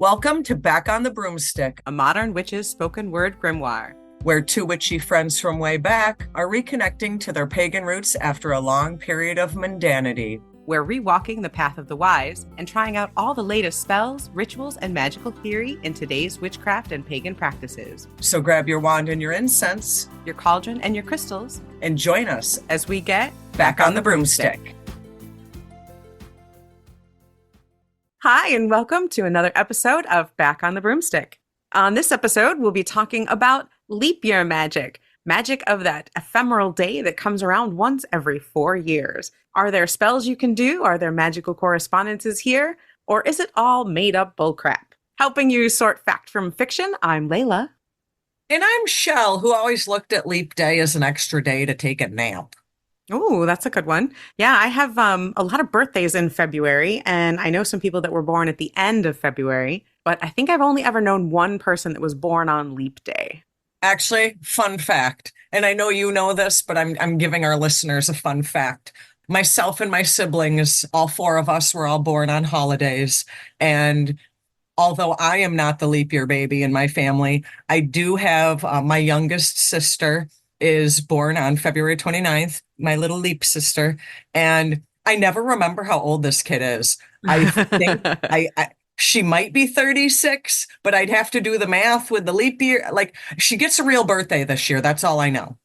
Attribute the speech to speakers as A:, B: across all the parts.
A: Welcome to Back on the Broomstick,
B: A modern witch's spoken word grimoire.
A: where two witchy friends from way back are reconnecting to their pagan roots after a long period of mundanity.
B: We're rewalking the path of the wise and trying out all the latest spells, rituals, and magical theory in today's witchcraft and pagan practices.
A: So grab your wand and your incense
B: Your cauldron and your crystals
A: and join us
B: as we get
A: back on the broomstick.
B: Hi, and welcome to another episode of Back on the Broomstick. On this episode, we'll be talking about leap year magic of that ephemeral day that comes around once every 4 years. Are there spells you can do? Are there magical correspondences here? Or is it all made up bullcrap? Helping you sort fact from fiction, I'm Laylla.
A: And I'm Chelle, who always looked at Leap Day as an extra day to take a nap.
B: Oh, that's a good one. Yeah, I have a lot of birthdays in February, and I know some people that were born at the end of February, but I think I've only ever known one person that was born on Leap Day.
A: Actually, fun fact, and I know you know this, but I'm giving our listeners a fun fact. Myself and my siblings, all four of us were all born on holidays. And although I am not the leap year baby in my family, I do have my youngest sister is born on February 29th, my little leap sister. And I never remember how old this kid is. I think she might be 36, but I'd have to do the math with the leap year. Like, she gets a real birthday this year. That's all I know.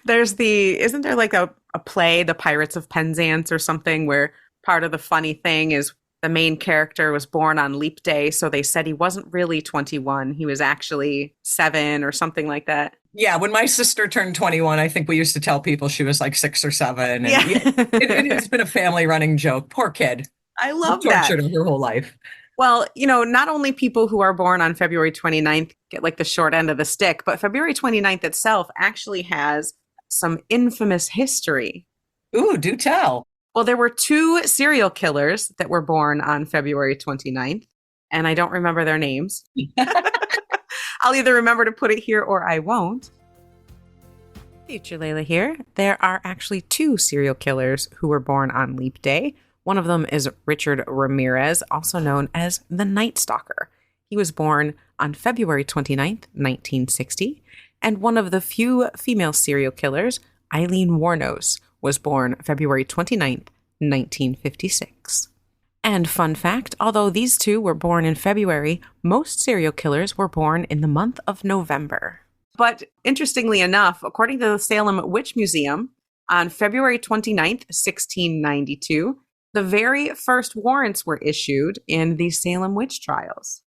B: Isn't there like a play, The Pirates of Penzance or something, where part of the funny thing is the main character was born on Leap Day, so they said he wasn't really 21. He was actually 7 or something like that.
A: Yeah, when my sister turned 21, I think we used to tell people she was like 6 or 7. And
B: Yeah.
A: it's been a family running joke. Poor kid.
B: I love
A: Tortured
B: that.
A: her whole life.
B: Well, not only people who are born on February 29th get like the short end of the stick, but February 29th itself actually has some infamous history.
A: Ooh, do tell.
B: Well, there were 2 serial killers that were born on February 29th, and I don't remember their names. I'll either remember to put it here or I won't. Future Laylla here. There are actually 2 serial killers who were born on Leap Day. One of them is Richard Ramirez, also known as the Night Stalker. He was born on February 29th, 1960. And one of the few female serial killers, Eileen Wuornos, was born February 29th, 1956. And fun fact, although these 2 were born in February, most serial killers were born in the month of November. But interestingly enough, according to the Salem Witch Museum, on February 29th, 1692, the very first warrants were issued in the Salem witch trials.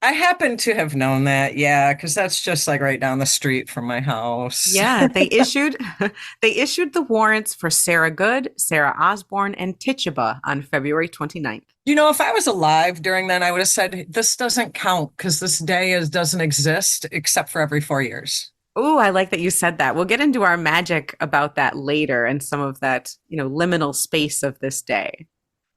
A: I happen to have known that, yeah, because that's just like right down the street from my house.
B: Yeah, they issued the warrants for Sarah Good, Sarah Osborne, and Tituba on February 29th.
A: If I was alive during then, I would have said, this doesn't count because this day doesn't exist except for every 4 years.
B: Oh, I like that you said that. We'll get into our magic about that later and some of that, liminal space of this day.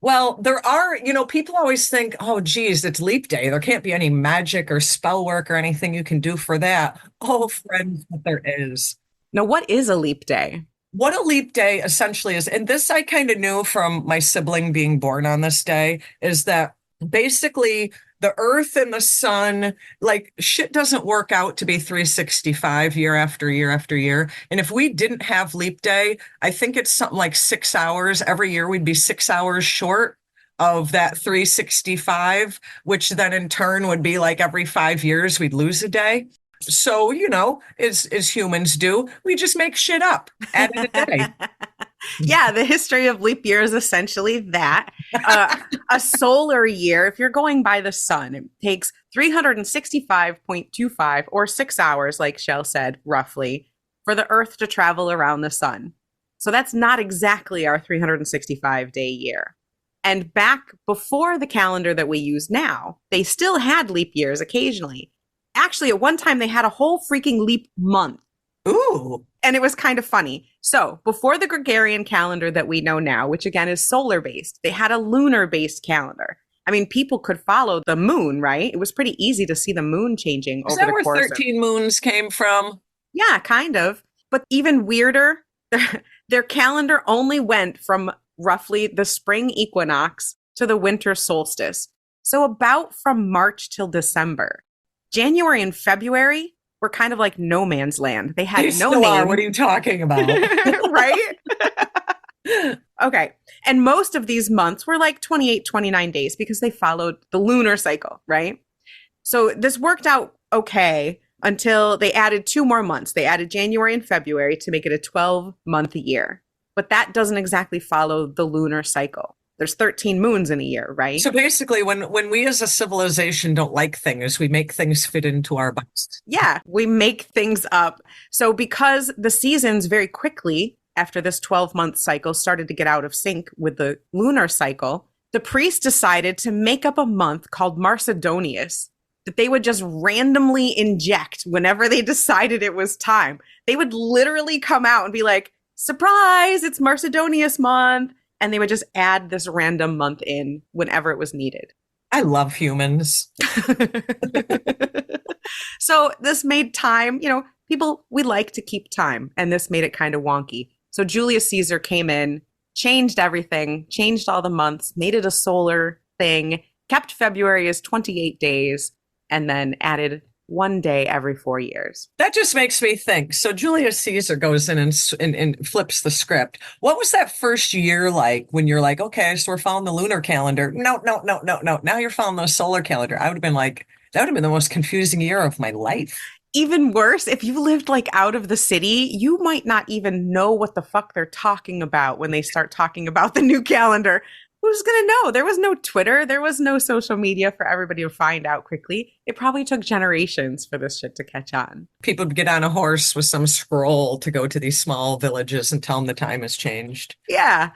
A: Well, there are, people always think, oh, geez, it's Leap Day. There can't be any magic or spell work or anything you can do for that. Oh, friends, but there is.
B: Now, what is a leap day?
A: What a leap day essentially is, and this I kind of knew from my sibling being born on this day, is that basically the earth and the sun, like, shit doesn't work out to be 365 year after year after year. And if we didn't have leap day, I think it's something like 6 hours. Every year we'd be 6 hours short of that 365, which then in turn would be like every 5 years we'd lose a day. So, as humans do, we just make shit up at a day.
B: Yeah, the history of leap year is essentially that. A solar year, if you're going by the sun, it takes 365.25 or 6 hours, like Chelle said, roughly, for the Earth to travel around the sun. So that's not exactly our 365-day year. And back before the calendar that we use now, they still had leap years occasionally. Actually, at one time, they had a whole freaking leap month.
A: Ooh.
B: And it was kind of funny. So before the Gregorian calendar that we know now, which again is solar-based, they had a lunar-based calendar. I mean, people could follow the moon, right? It was pretty easy to see the moon changing over the course. Is that
A: where 13 moons came from?
B: Yeah, kind of. But even weirder, their calendar only went from roughly the spring equinox to the winter solstice. So about from March till December. January and February were kind of like no man's land. They had
A: They
B: no
A: still are.
B: name.
A: What are you talking about?
B: Right? Okay. And most of these months were like 28, 29 days because they followed the lunar cycle, right? So this worked out okay until they added 2 more months. They added January and February to make it a 12-month year. But that doesn't exactly follow the lunar cycle. There's 13 moons in a year, right?
A: So basically, when we as a civilization don't like things, we make things fit into our butts.
B: Yeah, we make things up. So because the seasons very quickly after this 12-month cycle started to get out of sync with the lunar cycle, the priests decided to make up a month called Marcedonius that they would just randomly inject whenever they decided it was time. They would literally come out and be like, surprise, it's Marcedonius month. And they would just add this random month in whenever it was needed.
A: I love humans.
B: So this made time, people, we like to keep time. And this made it kind of wonky. So Julius Caesar came in, changed everything, changed all the months, made it a solar thing, kept February as 28 days, and then added 1 day every 4 years.
A: That just makes me think. So Julius Caesar goes in and flips the script. What was that first year like when you're like, okay, so we're following the lunar calendar? No, no, no, no, no. Now you're following the solar calendar. I would have been like, that would have been the most confusing year of my life.
B: Even worse, if you lived like out of the city, you might not even know what the fuck they're talking about when they start talking about the new calendar. Who's going to know? There was no Twitter. There was no social media for everybody to find out quickly. It probably took generations for this shit to catch on.
A: People would get on a horse with some scroll to go to these small villages and tell them the time has changed.
B: Yeah.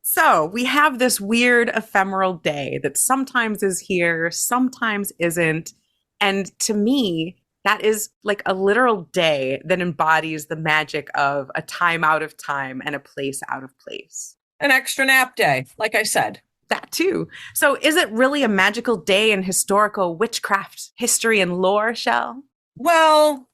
B: So we have this weird ephemeral day that sometimes is here, sometimes isn't. And to me, that is like a literal day that embodies the magic of a time out of time and a place out of place.
A: An extra nap day, like I said.
B: That too. So is it really a magical day in historical witchcraft history and lore, Chelle?
A: Well,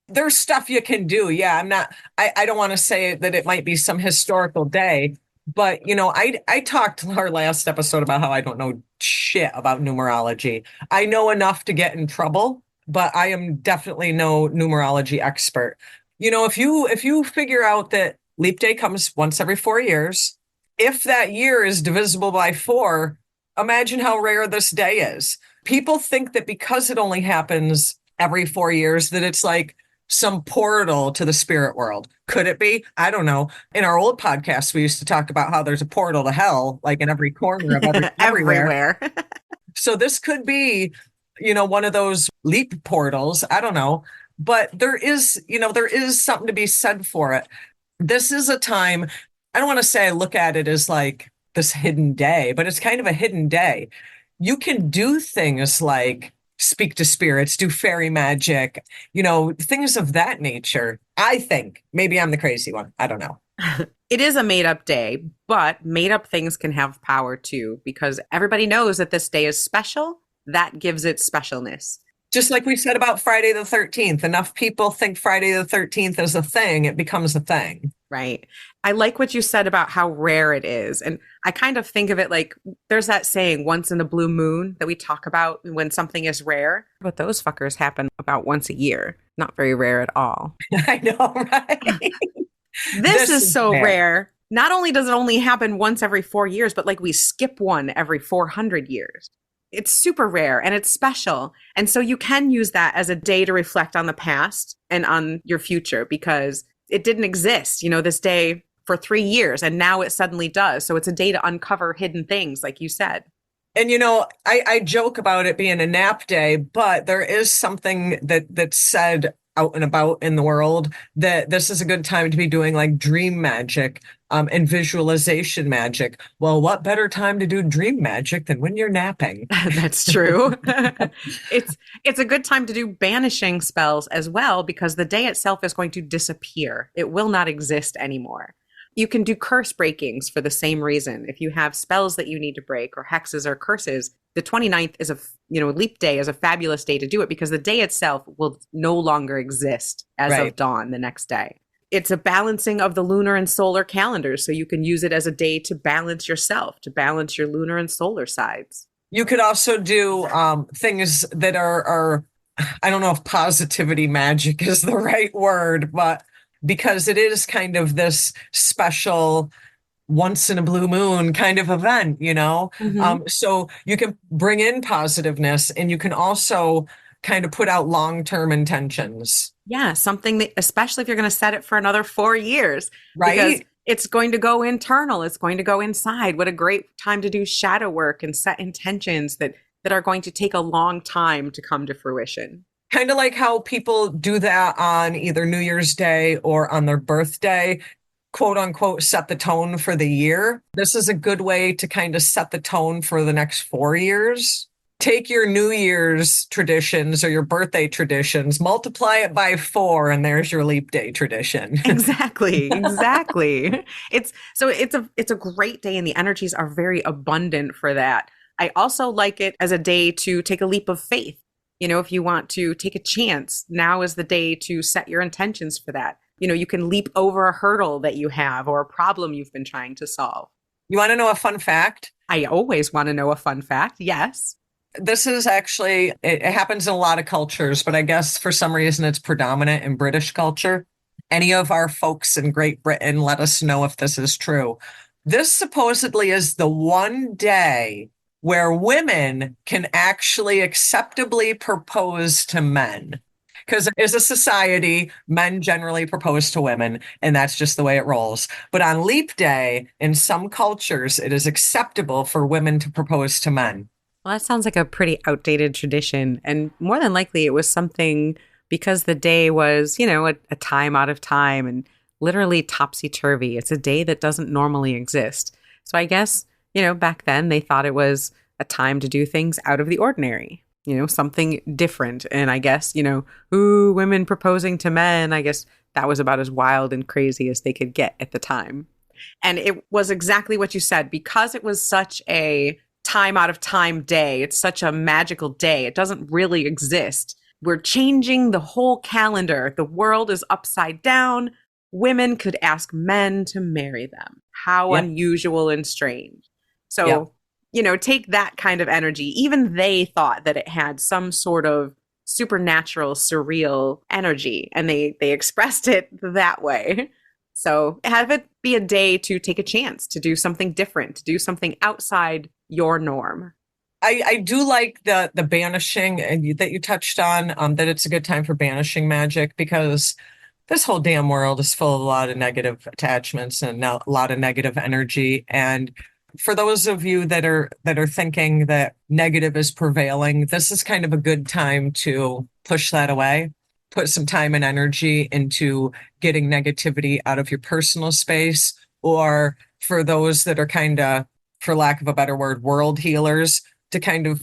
A: there's stuff you can do. Yeah, I don't want to say that it might be some historical day, but I talked in our last episode about how I don't know shit about numerology. I know enough to get in trouble, but I am definitely no numerology expert. If you figure out that leap day comes once every 4 years, if that year is divisible by 4, imagine how rare this day is. People think that because it only happens every 4 years, that it's like some portal to the spirit world. Could it be? I don't know. In our old podcast, we used to talk about how there's a portal to hell, like in every corner of everywhere. So this could be, one of those leap portals. I don't know. But there is something to be said for it. This is a time, I don't want to say I look at it as like this hidden day, but it's kind of a hidden day. You can do things like speak to spirits, do fairy magic, things of that nature. I think maybe I'm the crazy one. I don't know.
B: It is a made up day, but made up things can have power too, because everybody knows that this day is special. That gives it specialness.
A: Just like we said about Friday the 13th, enough people think Friday the 13th is a thing, it becomes a thing.
B: Right. I like what you said about how rare it is. And I kind of think of it like there's that saying, once in a blue moon, that we talk about when something is rare. But those fuckers happen about once a year. Not very rare at all.
A: I know, right?
B: This is so rare. Not only does it only happen once every 4 years, but like we skip one every 400 years. It's super rare and it's special. And so you can use that as a day to reflect on the past and on your future, because it didn't exist, this day for 3 years, and now it suddenly does. So it's a day to uncover hidden things, like you said.
A: And, I joke about it being a nap day, but there is something that's said out and about in the world that this is a good time to be doing like dream magic and visualization magic. Well, what better time to do dream magic than when you're napping?
B: That's true. It's a good time to do banishing spells as well, because the day itself is going to disappear. It will not exist anymore. You can do curse breakings for the same reason. If you have spells that you need to break, or hexes or curses, the 29th is leap day is a fabulous day to do it, because the day itself will no longer exist as of dawn the next day. It's a balancing of the lunar and solar calendars. So you can use it as a day to balance yourself, to balance your lunar and solar sides.
A: You could also do things that are, I don't know if positivity magic is the right word, but because it is kind of this special once in a blue moon kind of event, you know?
B: Hmm.
A: So you can bring in positiveness and you can also kind of put out long-term intentions,
B: Yeah, something that, especially if you're going to set it for another 4 years, because
A: right?
B: it's going to go internal, it's going to go inside. What a great time to do shadow work and set intentions that are going to take a long time to come to fruition.
A: Kind of like how people do that on either New Year's Day or on their birthday, quote unquote, set the tone for the year. This is a good way to kind of set the tone for the next 4 years. Take your New Year's traditions or your birthday traditions, multiply it by four, and there's your leap day tradition.
B: Exactly, exactly. It's a great day and the energies are very abundant for that. I also like it as a day to take a leap of faith. You know, if you want to take a chance, now is the day to set your intentions for that. You know, you can leap over a hurdle that you have or a problem you've been trying to solve.
A: You want to know a fun fact?
B: I always want to know a fun fact. Yes.
A: This is actually, it happens in a lot of cultures, but I guess for some reason it's predominant in British culture. Any of our folks in Great Britain, let us know if this is true. This supposedly is the one day where women can actually acceptably propose to men. Because as a society, men generally propose to women, and that's just the way it rolls. But on Leap Day, in some cultures, it is acceptable for women to propose to men.
B: Well, that sounds like a pretty outdated tradition. And more than likely, it was something because the day was, a time out of time and literally topsy turvy. It's a day that doesn't normally exist. So I guess, back then they thought it was a time to do things out of the ordinary, something different. And I guess, ooh, women proposing to men, I guess that was about as wild and crazy as they could get at the time. And it was exactly what you said because it was such a time out of time day. It's such a magical day. It doesn't really exist. We're changing the whole calendar. The world is upside down. Women could ask men to marry them. How
A: Yep.
B: unusual and strange.
A: Yep.
B: So, take that kind of energy. Even they thought that it had some sort of supernatural, surreal energy, and they expressed it that way. So have it be a day to take a chance, to do something different, to do something outside your norm.
A: I do like the banishing that you touched on, that it's a good time for banishing magic because this whole damn world is full of a lot of negative attachments and a lot of negative energy. And for those of you that are thinking that negative is prevailing, this is kind of a good time to push that away, put some time and energy into getting negativity out of your personal space, or for those that are kind of, for lack of a better word, world healers, to kind of,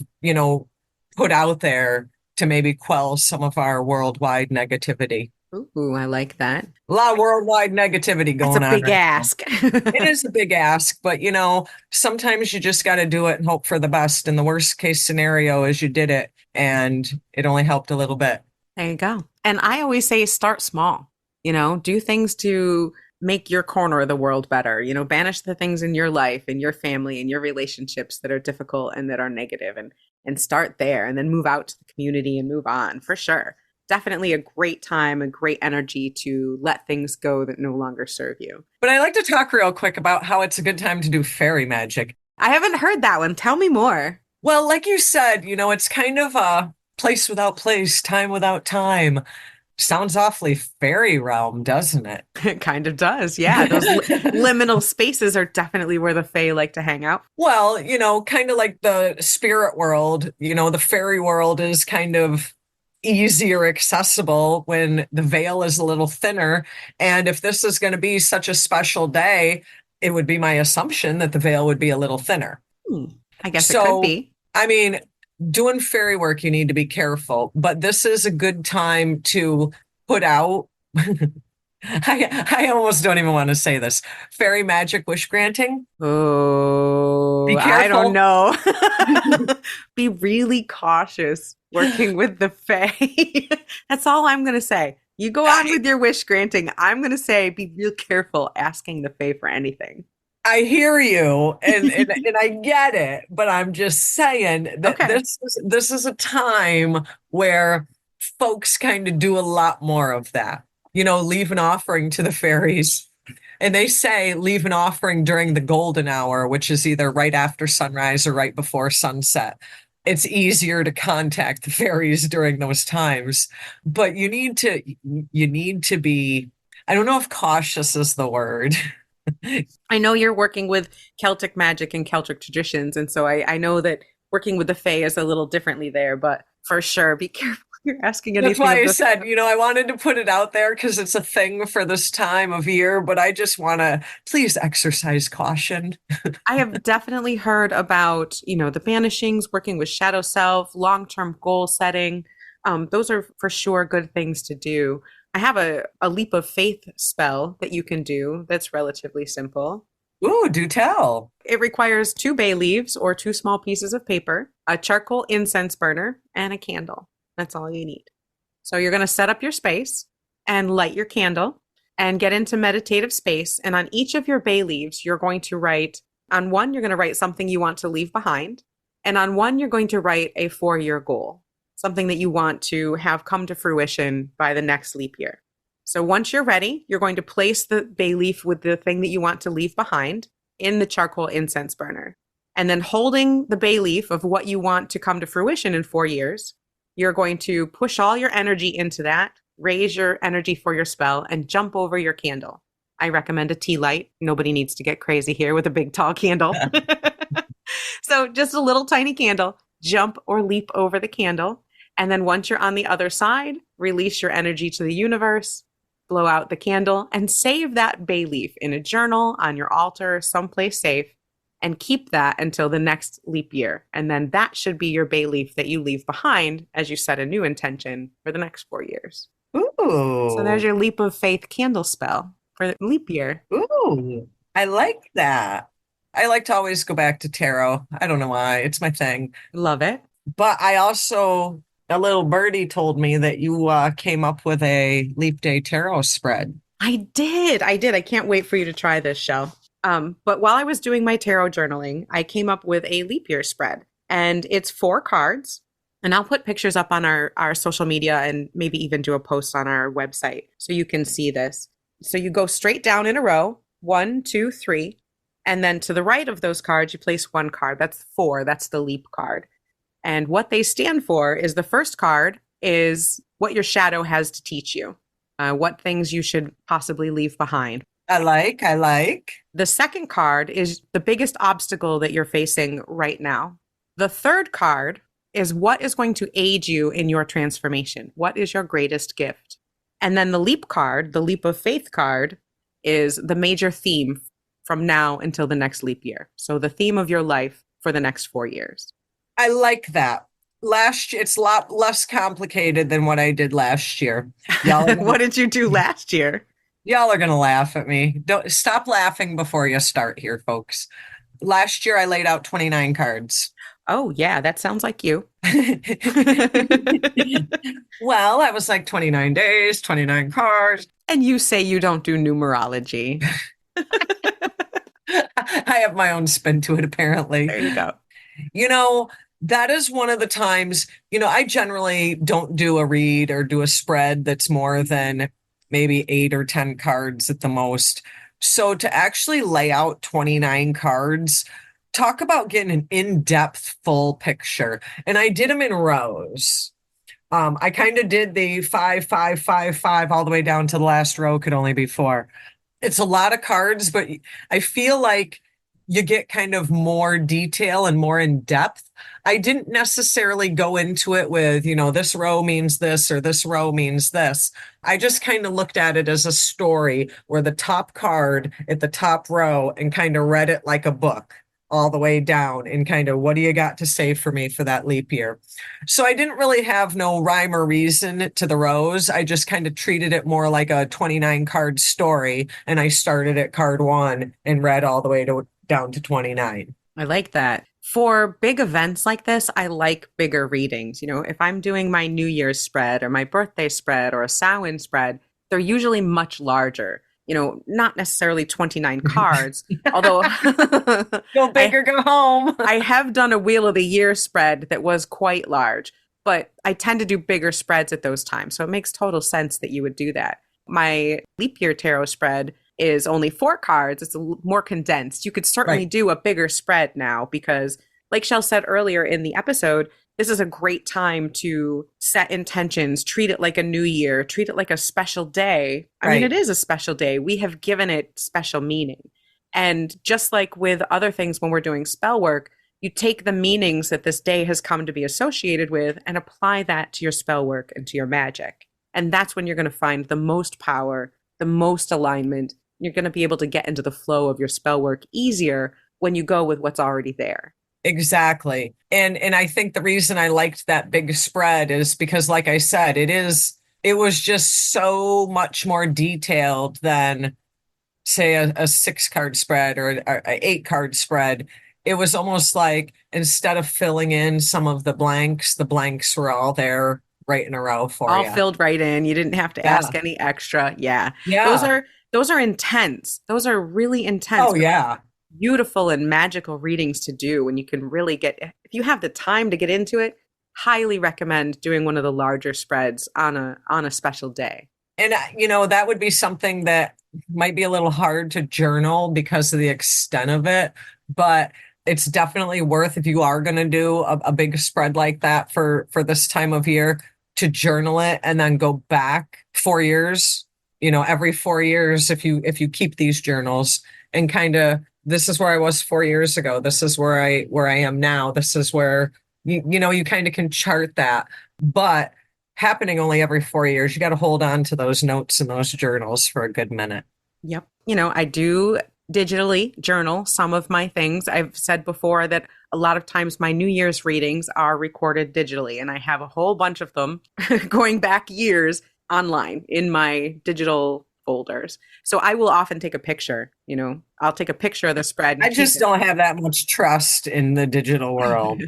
A: put out there to maybe quell some of our worldwide negativity.
B: Ooh, I like that.
A: A lot of worldwide negativity
B: That's a
A: going on
B: big
A: right now.
B: ask.
A: It is a big ask, but sometimes you just got to do it and hope for the best. And the worst case scenario is you did it and it only helped a little bit.
B: There you go. And I always say start small, do things to make your corner of the world better, banish the things in your life and your family and your relationships that are difficult and that are negative and start there and then move out to the community and move on for sure. Definitely a great time, a great energy to let things go that no longer serve you.
A: But I like to talk real quick about how it's a good time to do fairy magic.
B: I haven't heard that one. Tell me more.
A: Well, like you said, it's kind of a place without place, time without time. Sounds awfully fairy realm, doesn't it?
B: It kind of does. Yeah. Those liminal spaces are definitely where the Fae like to hang out.
A: Well, kind of like the spirit world, the fairy world is kind of easier accessible when the veil is a little thinner. And if this is going to be such a special day, it would be my assumption that the veil would be a little thinner.
B: I guess it could
A: So,
B: be.
A: I mean, doing fairy work, you need to be careful, but this is a good time to put out. I almost don't even want to say this. Fairy magic wish granting.
B: Oh,
A: Be
B: I don't
A: careful.
B: know. Be really cautious working with the Fae. That's all I'm going to say. You go on with your wish granting. I'm going to say be real careful asking the Fae for anything.
A: I hear you and I get it, but I'm just saying that
B: Okay.
A: this is a time where folks kind of do a lot more of that. Leave an offering to the fairies. And they say leave an offering during the golden hour, which is either right after sunrise or right before sunset. It's easier to contact the fairies during those times, but you need to be, I don't know if cautious is the word.
B: I know you're working with Celtic magic and Celtic traditions, and so I know that working with the Fae is a little differently there, but for sure, be careful if you're asking
A: That's
B: anything
A: why
B: of
A: I
B: the.
A: said, I wanted to put it out there because it's a thing for this time of year, but I just want to please exercise caution.
B: I have definitely heard about, the banishings, working with shadow self, long-term goal setting. Those are for sure good things to do. I have a leap of faith spell that you can do that's relatively simple.
A: Ooh, do tell.
B: It requires two bay leaves or two small pieces of paper, a charcoal incense burner, and a candle. That's all you need. So you're going to set up your space and light your candle and get into meditative space. And on each of your bay leaves, you're going to write on one, you're going to write something you want to leave behind. And on one, you're going to write a 4-year goal, something that you want to have come to fruition by the next leap year. So once you're ready, you're going to place the bay leaf with the thing that you want to leave behind in the charcoal incense burner. And then holding the bay leaf of what you want to come to fruition in 4 years, you're going to push all your energy into that, raise your energy for your spell, and jump over your candle. I recommend a tea light. Nobody needs to get crazy here with a big tall candle. So just a little tiny candle, jump or leap over the candle. And then once you're on the other side, release your energy to the universe, blow out the candle, and save that bay leaf in a journal, on your altar, someplace safe, and keep that until the next leap year. And then that should be your bay leaf that you leave behind as you set a new intention for the next 4 years. So there's
A: Ooh,
B: your leap of faith candle spell for leap year.
A: ooh, I like that. I like to always go back to tarot. I don't know why, it's my thing.
B: Love it.
A: But a little birdie told me that you came up with a Leap Day tarot spread.
B: I did. I did. I can't wait for you to try this, Shell. But while I was doing my tarot journaling, I came up with a leap year spread, and it's 4 cards. And I'll put pictures up on our social media and maybe even do a post on our website so you can see this. So you go straight down in a row, 1, 2, 3. And then to the right of those cards, you place 1 card. That's 4. That's the leap card. And what they stand for is the first card is what your shadow has to teach you, what things you should possibly leave behind.
A: I like.
B: The second card is the biggest obstacle that you're facing right now. The third card is what is going to aid you in your transformation. What is your greatest gift? And then the leap card, the leap of faith card, is the major theme from now until the next leap year. So the theme of your life for the next 4 years.
A: I like that. It's a lot less complicated than what I did last year. Y'all are gonna,
B: What did you do last year?
A: y'all are gonna laugh at me. Don't stop laughing before you start here, folks. Last year I laid out 29 cards.
B: Oh, yeah, that sounds like you.
A: Well, I was like 29 days, 29 cards.
B: And you say you don't do numerology.
A: I have my own spin to it, apparently.
B: There you go.
A: You know, that is one of the times, I generally don't do a read or do a spread that's more than maybe 8 or 10 cards at the most. So to actually lay out 29 cards, talk about getting an in-depth full picture. And I did them in rows. I kind of did the 5, 5, 5, 5 all the way down to the last row could only be 4. It's a lot of cards, but I feel like you get kind of more detail and more in depth. I didn't necessarily go into it with, this row means this or this row means this. I just kind of looked at it as a story where the top card at the top row and kind of read it like a book all the way down and kind of what do you got to say for me for that leap year? So I didn't really have no rhyme or reason to the rows. I just kind of treated it more like a 29 card story. And I started at card 1 and read all the way down to 29.
B: I like that. For big events like this, I like bigger readings. If I'm doing my New Year's spread or my birthday spread or a Samhain spread, they're usually much larger. not necessarily 29 cards, although
A: Go big
B: I
A: or go home.
B: I have done a Wheel of the Year spread that was quite large, but I tend to do bigger spreads at those times. So it makes total sense that you would do that. My Leap Year Tarot spread is only 4 cards. It's more condensed. You could certainly
A: Right.
B: do a bigger spread now because, like Chelle said earlier in the episode, this is a great time to set intentions, treat it like a new year, treat it like a special day. I mean, it
A: Right.
B: is a special day. We have given it special meaning. And just like with other things when we're doing spell work, you take the meanings that this day has come to be associated with and apply that to your spell work and to your magic. And that's when you're going to find the most power, the most alignment. You're going to be able to get into the flow of your spell work easier when you go with what's already there.
A: Exactly. And I think the reason I liked that big spread is because, like I said, it was just so much more detailed than, say, a 6 card spread or a 8 card spread. It was almost like instead of filling in some of the blanks were all there right in a row for
B: All
A: you.
B: filled right in. You didn't have to
A: Yeah.
B: ask any extra. Yeah. Those
A: Yeah.
B: are those are intense. Those are really intense,
A: Oh,
B: but
A: yeah.
B: beautiful and magical readings to do when you can really if you have the time to get into it, highly recommend doing one of the larger spreads on a special day.
A: And, that would be something that might be a little hard to journal because of the extent of it, but it's definitely worth, if you are going to do a big spread like that for this time of year, to journal it and then go back 4 years, every 4 years, if you keep these journals and kind of, this is where I was 4 years ago. This is where I am now. This is where you kind of can chart that. But happening only every 4 years, you got to hold on to those notes and those journals for a good minute.
B: Yep. I do digitally journal some of my things. I've said before that a lot of times my New Year's readings are recorded digitally, and I have a whole bunch of them going back years online in my digital folders. So I will often take a picture, I'll take a picture of the spread
A: I
B: and keep
A: just
B: it.
A: don't have that much trust in the digital world.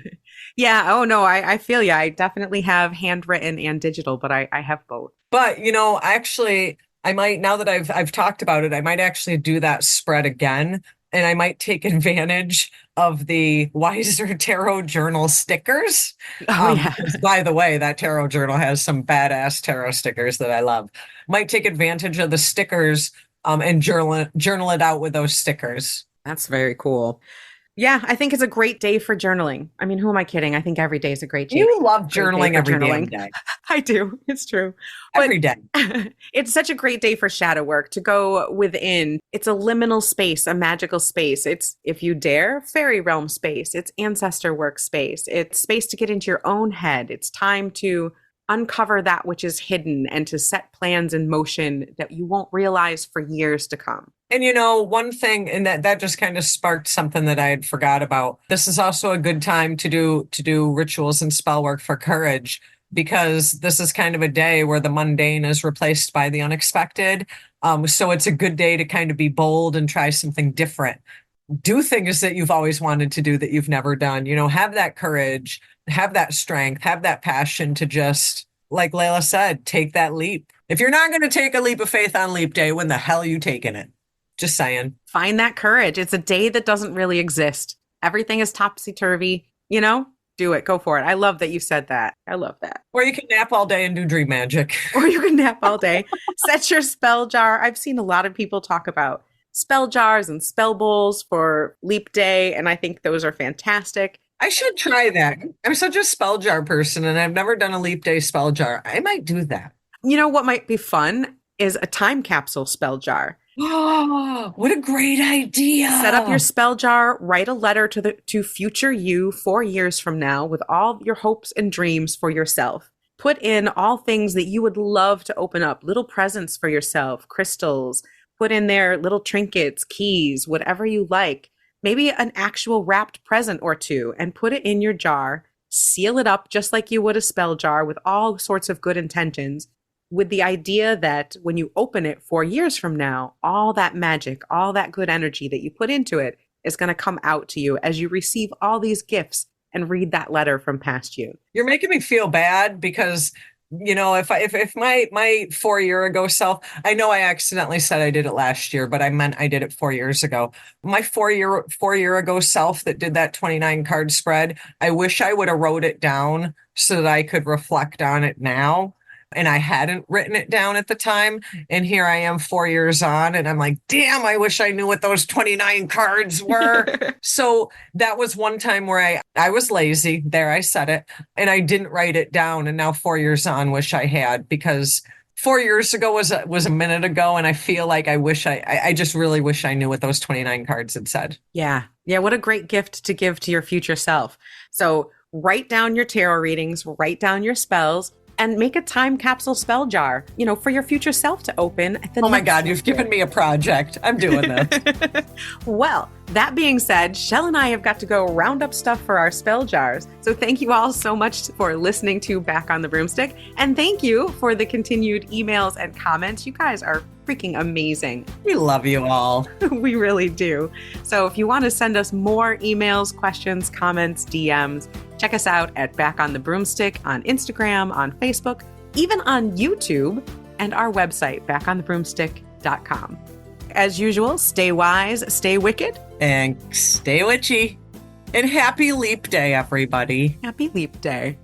B: Yeah. Oh, no, I feel you. I definitely have handwritten and digital, but I have both.
A: But actually, I might, now that I've talked about it, I might actually do that spread again, and I might take advantage of the Wiser Tarot Journal stickers.
B: Oh, yeah.
A: Because, by the way, that tarot journal has some badass tarot stickers that I love. Might take advantage of the stickers, and journal it out with those stickers.
B: That's very cool. Yeah, I think it's a great day for journaling. I mean, who am I kidding? I think every day is a
A: You love
B: great day
A: journaling
B: for
A: every damn
B: journaling.
A: day.
B: I do. It's true. But
A: Every day.
B: it's such a great day for shadow work to go within. It's a liminal space, a magical space. It's, if you dare, fairy realm space. It's ancestor work space. It's space to get into your own head. It's time to uncover that which is hidden and to set plans in motion that you won't realize for years to come.
A: And one thing, and that just kind of sparked something that I had forgot about. This is also a good time to do rituals and spell work for courage, because this is kind of a day where the mundane is replaced by the unexpected. So it's a good day to kind of be bold and try something different. Do things that you've always wanted to do that you've never done. Have that courage, have that strength, have that passion to just, like Layla said, take that leap. If you're not going to take a leap of faith on leap day, when the hell are you taking it? Just saying.
B: Find that courage. It's a day that doesn't really exist. Everything is topsy-turvy, do it. Go for it. I love that you said that. I love that.
A: Or you can nap all day and do dream magic.
B: Or you can nap all day. Set your spell jar. I've seen a lot of people talk about spell jars and spell bowls for leap day, and I think those are fantastic.
A: I should try that. I'm such a spell jar person, and I've never done a leap day spell jar. I might do that.
B: You know what might be fun is a time capsule spell jar.
A: Oh, what a great idea.
B: Set up your spell jar, write a letter to future you 4 years from now with all your hopes and dreams for yourself. Put in all things that you would love to open up, little presents for yourself, crystals. Put in there little trinkets, keys, whatever you like. Maybe an actual wrapped present or two, and put it in your jar. Seal it up just like you would a spell jar with all sorts of good intentions, with the idea that when you open it 4 years from now, all that magic, all that good energy that you put into it is going to come out to you as you receive all these gifts and read that letter from past you.
A: You're making me feel bad because if my 4 year ago self, I know I accidentally said I did it last year, but I meant I did it 4 years ago. My 4 year ago self that did that 29 card spread, I wish I would have wrote it down so that I could reflect on it now. And I hadn't written it down at the time. And here I am 4 years on, and I'm like, damn, I wish I knew what those 29 cards were. So that was one time where I was lazy. There, I said it, and I didn't write it down. And now 4 years on, wish I had, because 4 years ago was a minute ago, and I feel like I just really wish I knew what those 29 cards had said.
B: Yeah. Yeah. What a great gift to give to your future self. So write down your tarot readings, write down your spells, and make a time capsule spell jar, for your future self to open at the
A: Oh my God, you've given me a project. I'm doing this.
B: Well, that being said, Chelle and I have got to go round up stuff for our spell jars. So thank you all so much for listening to Back on the Broomstick. And thank you for the continued emails and comments. You guys are freaking amazing.
A: We love you all.
B: We really do. So if you want to send us more emails, questions, comments, DMs, check us out at Back on the Broomstick on Instagram, on Facebook, even on YouTube, and our website, backonthebroomstick.com. As usual, stay wise, stay wicked,
A: and stay witchy. And happy Leap Day, everybody.
B: Happy Leap Day.